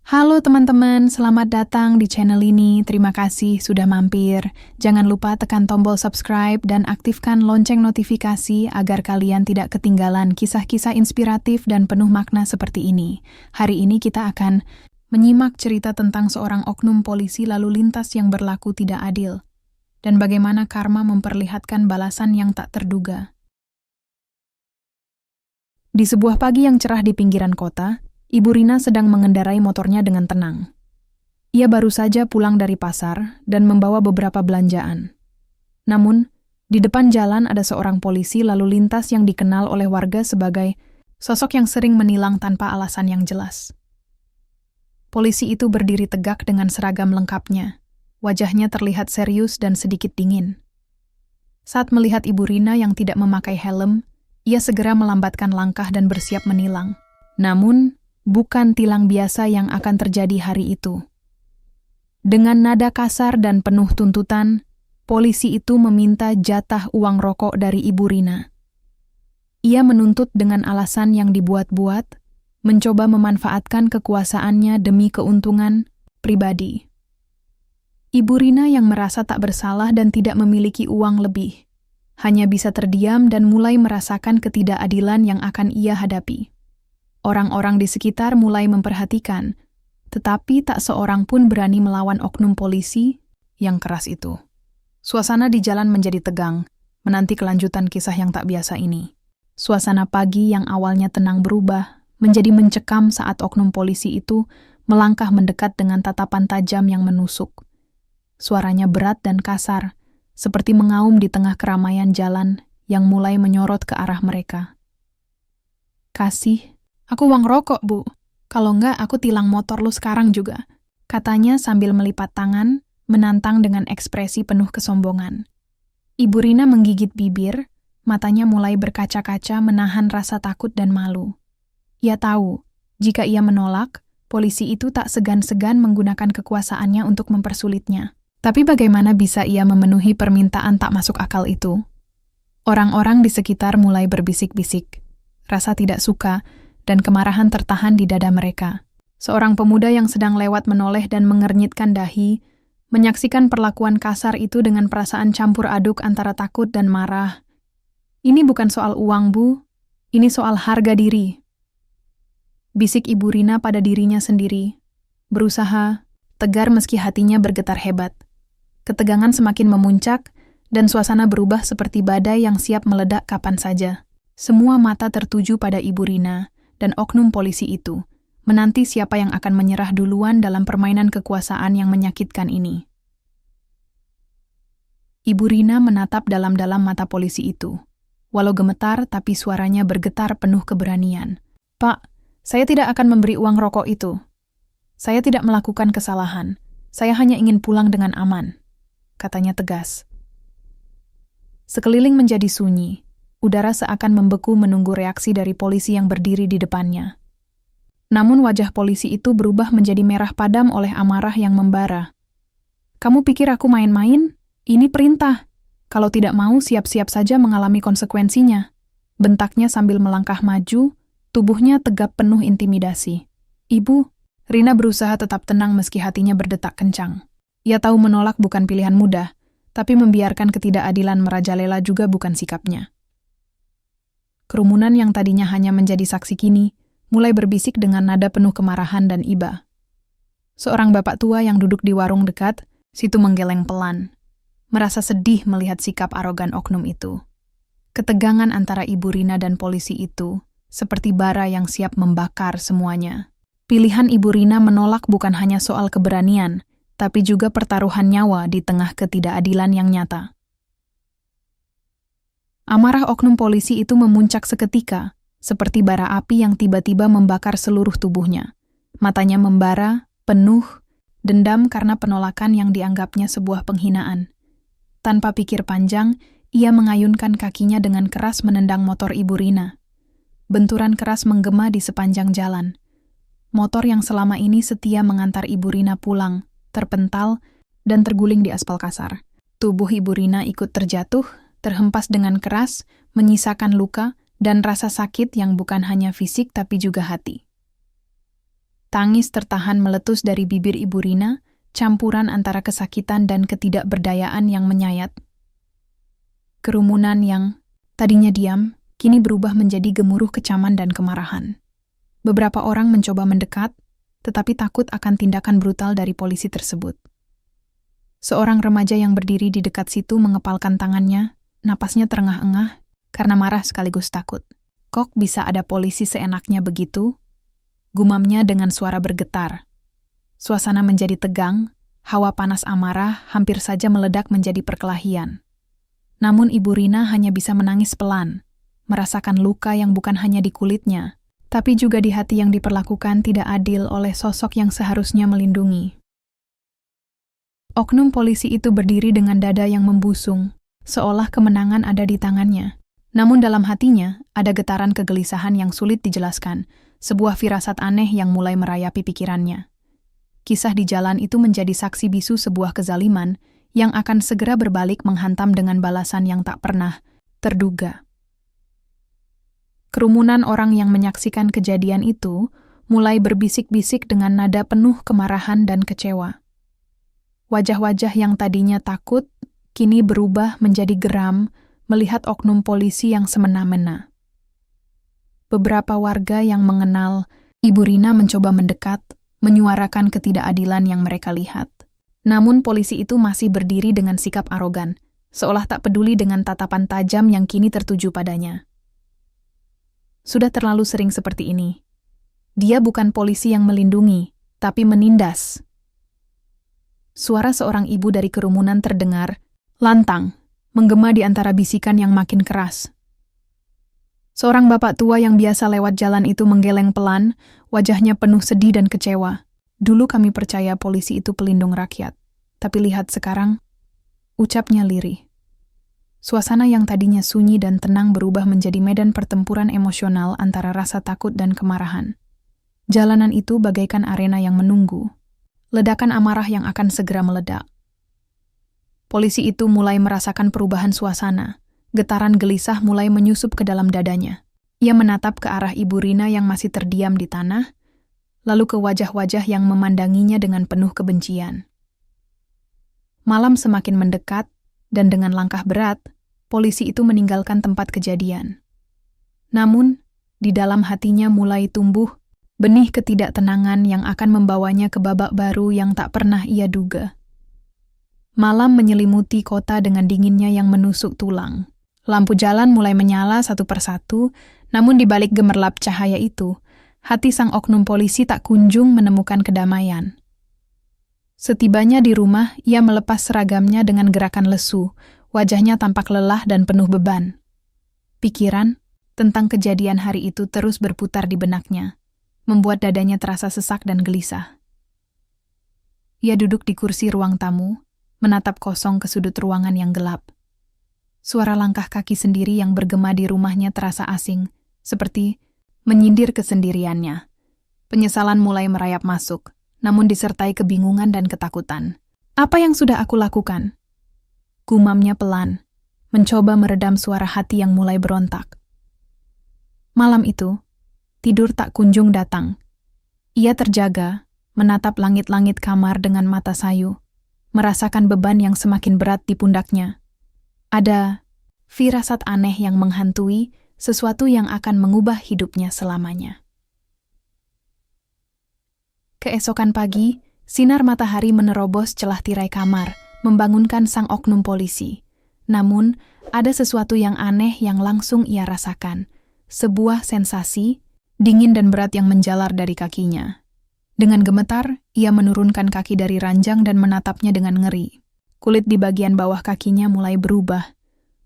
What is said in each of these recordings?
Halo teman-teman, selamat datang di channel ini. Terima kasih sudah mampir. Jangan lupa tekan tombol subscribe dan aktifkan lonceng notifikasi agar kalian tidak ketinggalan kisah-kisah inspiratif dan penuh makna seperti ini. Hari ini kita akan menyimak cerita tentang seorang oknum polisi lalu lintas yang berlaku tidak adil dan bagaimana karma memperlihatkan balasan yang tak terduga. Di sebuah pagi yang cerah di pinggiran kota, Ibu Rina sedang mengendarai motornya dengan tenang. Ia baru saja pulang dari pasar dan membawa beberapa belanjaan. Namun, di depan jalan ada seorang polisi lalu lintas yang dikenal oleh warga sebagai sosok yang sering menilang tanpa alasan yang jelas. Polisi itu berdiri tegak dengan seragam lengkapnya. Wajahnya terlihat serius dan sedikit dingin. Saat melihat Ibu Rina yang tidak memakai helm, ia segera melambatkan langkah dan bersiap menilang. Namun, bukan tilang biasa yang akan terjadi hari itu. Dengan nada kasar dan penuh tuntutan, polisi itu meminta jatah uang rokok dari Ibu Rina. Ia menuntut dengan alasan yang dibuat-buat, mencoba memanfaatkan kekuasaannya demi keuntungan pribadi. Ibu Rina yang merasa tak bersalah dan tidak memiliki uang lebih, hanya bisa terdiam dan mulai merasakan ketidakadilan yang akan ia hadapi. Orang-orang di sekitar mulai memperhatikan, tetapi tak seorang pun berani melawan oknum polisi yang keras itu. Suasana di jalan menjadi tegang, menanti kelanjutan kisah yang tak biasa ini. Suasana pagi yang awalnya tenang berubah, menjadi mencekam saat oknum polisi itu melangkah mendekat dengan tatapan tajam yang menusuk. Suaranya berat dan kasar, seperti mengaum di tengah keramaian jalan yang mulai menyorot ke arah mereka. "Kasih, aku uang rokok, Bu. Kalau enggak, aku tilang motor lu sekarang juga," katanya sambil melipat tangan, menantang dengan ekspresi penuh kesombongan. Ibu Rina menggigit bibir, matanya mulai berkaca-kaca menahan rasa takut dan malu. Ia tahu, jika ia menolak, polisi itu tak segan-segan menggunakan kekuasaannya untuk mempersulitnya. Tapi bagaimana bisa ia memenuhi permintaan tak masuk akal itu? Orang-orang di sekitar mulai berbisik-bisik. Rasa tidak suka dan kemarahan tertahan di dada mereka. Seorang pemuda yang sedang lewat menoleh dan mengernyitkan dahi, menyaksikan perlakuan kasar itu dengan perasaan campur aduk antara takut dan marah. "Ini bukan soal uang, Bu. Ini soal harga diri," bisik Ibu Rina pada dirinya sendiri. Berusaha tegar meski hatinya bergetar hebat. Ketegangan semakin memuncak, dan suasana berubah seperti badai yang siap meledak kapan saja. Semua mata tertuju pada Ibu Rina dan oknum polisi itu, menanti siapa yang akan menyerah duluan dalam permainan kekuasaan yang menyakitkan ini. Ibu Rina menatap dalam-dalam mata polisi itu. Walau gemetar, tapi suaranya bergetar penuh keberanian. "Pak, saya tidak akan memberi uang rokok itu. Saya tidak melakukan kesalahan. Saya hanya ingin pulang dengan aman," katanya tegas. Sekeliling menjadi sunyi. Udara seakan membeku menunggu reaksi dari polisi yang berdiri di depannya. Namun wajah polisi itu berubah menjadi merah padam oleh amarah yang membara. "Kamu pikir aku main-main? Ini perintah. Kalau tidak mau, siap-siap saja mengalami konsekuensinya," bentaknya sambil melangkah maju, tubuhnya tegap penuh intimidasi. "Ibu," Rina berusaha tetap tenang meski hatinya berdetak kencang. Ia tahu menolak bukan pilihan mudah, tapi membiarkan ketidakadilan merajalela juga bukan sikapnya. Kerumunan yang tadinya hanya menjadi saksi kini, mulai berbisik dengan nada penuh kemarahan dan iba. Seorang bapak tua yang duduk di warung dekat, situ menggeleng pelan, merasa sedih melihat sikap arogan oknum itu. Ketegangan antara Ibu Rina dan polisi itu, seperti bara yang siap membakar semuanya. Pilihan Ibu Rina menolak bukan hanya soal keberanian, tapi juga pertaruhan nyawa di tengah ketidakadilan yang nyata. Amarah oknum polisi itu memuncak seketika, seperti bara api yang tiba-tiba membakar seluruh tubuhnya. Matanya membara, penuh, dendam karena penolakan yang dianggapnya sebuah penghinaan. Tanpa pikir panjang, ia mengayunkan kakinya dengan keras menendang motor Ibu Rina. Benturan keras menggema di sepanjang jalan. Motor yang selama ini setia mengantar Ibu Rina pulang, terpental, dan terguling di aspal kasar. Tubuh Ibu Rina ikut terjatuh, terhempas dengan keras, menyisakan luka dan rasa sakit yang bukan hanya fisik tapi juga hati. Tangis tertahan meletus dari bibir Ibu Rina, campuran antara kesakitan dan ketidakberdayaan yang menyayat. Kerumunan yang tadinya diam, kini berubah menjadi gemuruh kecaman dan kemarahan. Beberapa orang mencoba mendekat, tetapi takut akan tindakan brutal dari polisi tersebut. Seorang remaja yang berdiri di dekat situ mengepalkan tangannya, napasnya terengah-engah karena marah sekaligus takut. Kok bisa ada polisi seenaknya begitu? Gumamnya dengan suara bergetar. Suasana menjadi tegang, hawa panas amarah hampir saja meledak menjadi perkelahian. Namun Ibu Rina hanya bisa menangis pelan, merasakan luka yang bukan hanya di kulitnya, tapi juga di hati yang diperlakukan tidak adil oleh sosok yang seharusnya melindungi. Oknum polisi itu berdiri dengan dada yang membusung, seolah kemenangan ada di tangannya. Namun dalam hatinya ada getaran kegelisahan yang sulit dijelaskan, sebuah firasat aneh yang mulai merayapi pikirannya. Kisah di jalan itu menjadi saksi bisu sebuah kezaliman yang akan segera berbalik menghantam dengan balasan yang tak pernah terduga. Kerumunan orang yang menyaksikan kejadian itu mulai berbisik-bisik dengan nada penuh kemarahan dan kecewa. Wajah-wajah yang tadinya takut kini berubah menjadi geram melihat oknum polisi yang semena-mena. Beberapa warga yang mengenal Ibu Rina mencoba mendekat, menyuarakan ketidakadilan yang mereka lihat. Namun polisi itu masih berdiri dengan sikap arogan, seolah tak peduli dengan tatapan tajam yang kini tertuju padanya. Sudah terlalu sering seperti ini. Dia bukan polisi yang melindungi, tapi menindas. Suara seorang ibu dari kerumunan terdengar, lantang, menggema di antara bisikan yang makin keras. Seorang bapak tua yang biasa lewat jalan itu menggeleng pelan, wajahnya penuh sedih dan kecewa. Dulu kami percaya polisi itu pelindung rakyat, tapi lihat sekarang, ucapnya lirih. Suasana yang tadinya sunyi dan tenang berubah menjadi medan pertempuran emosional antara rasa takut dan kemarahan. Jalanan itu bagaikan arena yang menunggu, ledakan amarah yang akan segera meledak. Polisi itu mulai merasakan perubahan suasana. Getaran gelisah mulai menyusup ke dalam dadanya. Ia menatap ke arah Ibu Rina yang masih terdiam di tanah, lalu ke wajah-wajah yang memandanginya dengan penuh kebencian. Malam semakin mendekat, dan dengan langkah berat, polisi itu meninggalkan tempat kejadian. Namun, di dalam hatinya mulai tumbuh benih ketidaktenangan yang akan membawanya ke babak baru yang tak pernah ia duga. Malam menyelimuti kota dengan dinginnya yang menusuk tulang. Lampu jalan mulai menyala satu persatu, namun di balik gemerlap cahaya itu, hati sang oknum polisi tak kunjung menemukan kedamaian. Setibanya di rumah, ia melepas seragamnya dengan gerakan lesu, wajahnya tampak lelah dan penuh beban. Pikiran tentang kejadian hari itu terus berputar di benaknya, membuat dadanya terasa sesak dan gelisah. Ia duduk di kursi ruang tamu, menatap kosong ke sudut ruangan yang gelap. Suara langkah kaki sendiri yang bergema di rumahnya terasa asing, seperti menyindir kesendiriannya. Penyesalan mulai merayap masuk, namun disertai kebingungan dan ketakutan. Apa yang sudah aku lakukan? Gumamnya pelan, mencoba meredam suara hati yang mulai berontak. Malam itu, tidur tak kunjung datang. Ia terjaga, menatap langit-langit kamar dengan mata sayu, merasakan beban yang semakin berat di pundaknya. Ada firasat aneh yang menghantui sesuatu yang akan mengubah hidupnya selamanya. Keesokan pagi, sinar matahari menerobos celah tirai kamar, membangunkan sang oknum polisi. Namun, ada sesuatu yang aneh yang langsung ia rasakan. Sebuah sensasi, dingin dan berat yang menjalar dari kakinya. Dengan gemetar, ia menurunkan kaki dari ranjang dan menatapnya dengan ngeri. Kulit di bagian bawah kakinya mulai berubah.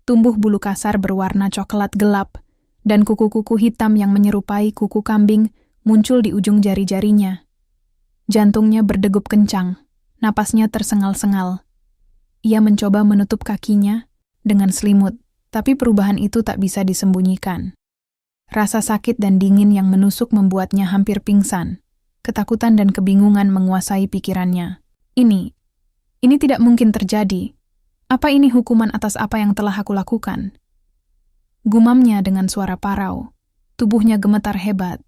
Tumbuh bulu kasar berwarna coklat gelap, dan kuku-kuku hitam yang menyerupai kuku kambing muncul di ujung jari-jarinya. Jantungnya berdegup kencang, napasnya tersengal-sengal. Ia mencoba menutup kakinya dengan selimut, tapi perubahan itu tak bisa disembunyikan. Rasa sakit dan dingin yang menusuk membuatnya hampir pingsan. Ketakutan dan kebingungan menguasai pikirannya. Ini tidak mungkin terjadi. Apa ini hukuman atas apa yang telah aku lakukan? Gumamnya dengan suara parau. Tubuhnya gemetar hebat.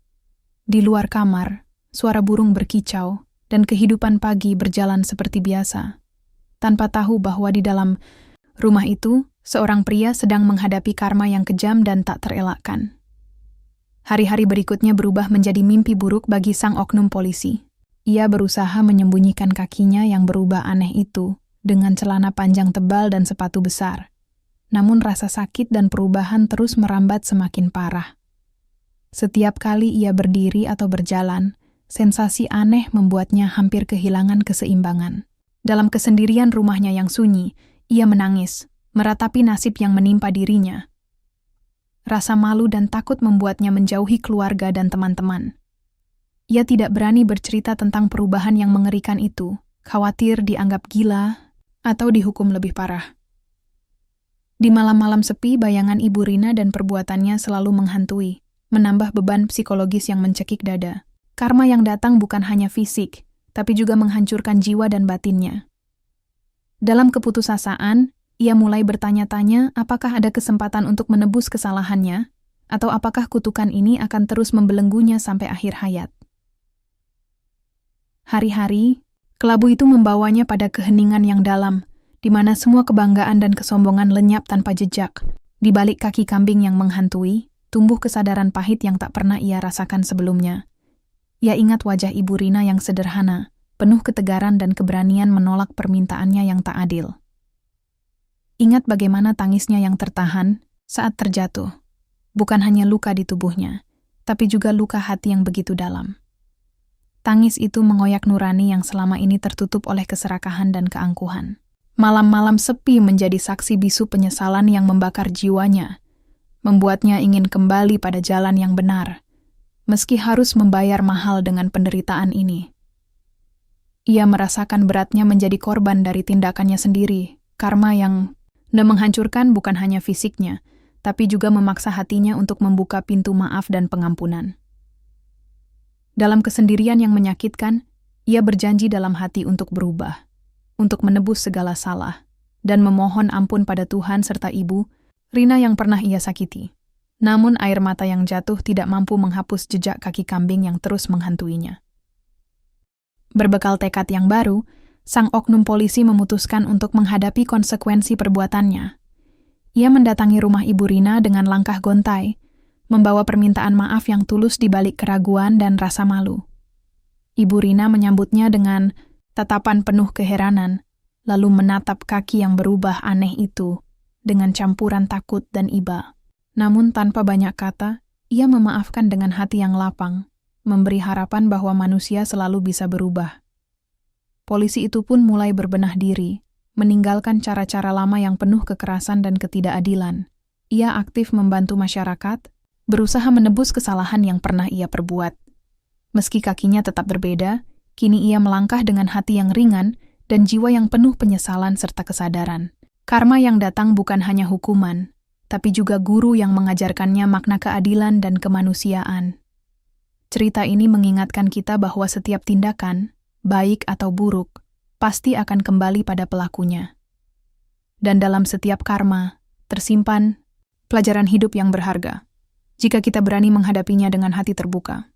Di luar kamar, suara burung berkicau, dan kehidupan pagi berjalan seperti biasa, tanpa tahu bahwa di dalam rumah itu, seorang pria sedang menghadapi karma yang kejam dan tak terelakkan. Hari-hari berikutnya berubah menjadi mimpi buruk bagi sang oknum polisi. Ia berusaha menyembunyikan kakinya yang berubah aneh itu dengan celana panjang tebal dan sepatu besar. Namun rasa sakit dan perubahan terus merambat semakin parah. Setiap kali ia berdiri atau berjalan, sensasi aneh membuatnya hampir kehilangan keseimbangan. Dalam kesendirian rumahnya yang sunyi, ia menangis, meratapi nasib yang menimpa dirinya. Rasa malu dan takut membuatnya menjauhi keluarga dan teman-teman. Ia tidak berani bercerita tentang perubahan yang mengerikan itu, khawatir dianggap gila atau dihukum lebih parah. Di malam-malam sepi, bayangan Ibu Rina dan perbuatannya selalu menghantui, menambah beban psikologis yang mencekik dada. Karma yang datang bukan hanya fisik, tapi juga menghancurkan jiwa dan batinnya. Dalam keputusasaan, ia mulai bertanya-tanya apakah ada kesempatan untuk menebus kesalahannya, atau apakah kutukan ini akan terus membelenggunya sampai akhir hayat. Hari-hari, kelabu itu membawanya pada keheningan yang dalam, di mana semua kebanggaan dan kesombongan lenyap tanpa jejak. Di balik kaki kambing yang menghantui, tumbuh kesadaran pahit yang tak pernah ia rasakan sebelumnya. Ia ingat wajah Ibu Rina yang sederhana, penuh ketegaran dan keberanian menolak permintaannya yang tak adil. Ingat bagaimana tangisnya yang tertahan saat terjatuh. Bukan hanya luka di tubuhnya, tapi juga luka hati yang begitu dalam. Tangis itu mengoyak nurani yang selama ini tertutup oleh keserakahan dan keangkuhan. Malam-malam sepi menjadi saksi bisu penyesalan yang membakar jiwanya, membuatnya ingin kembali pada jalan yang benar, meski harus membayar mahal dengan penderitaan ini. Ia merasakan beratnya menjadi korban dari tindakannya sendiri, karma yang menghancurkan bukan hanya fisiknya, tapi juga memaksa hatinya untuk membuka pintu maaf dan pengampunan. Dalam kesendirian yang menyakitkan, ia berjanji dalam hati untuk berubah, untuk menebus segala salah, dan memohon ampun pada Tuhan serta Ibu Rina yang pernah ia sakiti. Namun air mata yang jatuh tidak mampu menghapus jejak kaki kambing yang terus menghantuinya. Berbekal tekad yang baru, sang oknum polisi memutuskan untuk menghadapi konsekuensi perbuatannya. Ia mendatangi rumah Ibu Rina dengan langkah gontai, membawa permintaan maaf yang tulus di balik keraguan dan rasa malu. Ibu Rina menyambutnya dengan tatapan penuh keheranan, lalu menatap kaki yang berubah aneh itu dengan campuran takut dan iba. Namun tanpa banyak kata, ia memaafkan dengan hati yang lapang, memberi harapan bahwa manusia selalu bisa berubah. Polisi itu pun mulai berbenah diri, meninggalkan cara-cara lama yang penuh kekerasan dan ketidakadilan. Ia aktif membantu masyarakat, berusaha menebus kesalahan yang pernah ia perbuat. Meski kakinya tetap berbeda, kini ia melangkah dengan hati yang ringan dan jiwa yang penuh penyesalan serta kesadaran. Karma yang datang bukan hanya hukuman, tapi juga guru yang mengajarkannya makna keadilan dan kemanusiaan. Cerita ini mengingatkan kita bahwa setiap tindakan, baik atau buruk, pasti akan kembali pada pelakunya. Dan dalam setiap karma, tersimpan pelajaran hidup yang berharga, jika kita berani menghadapinya dengan hati terbuka.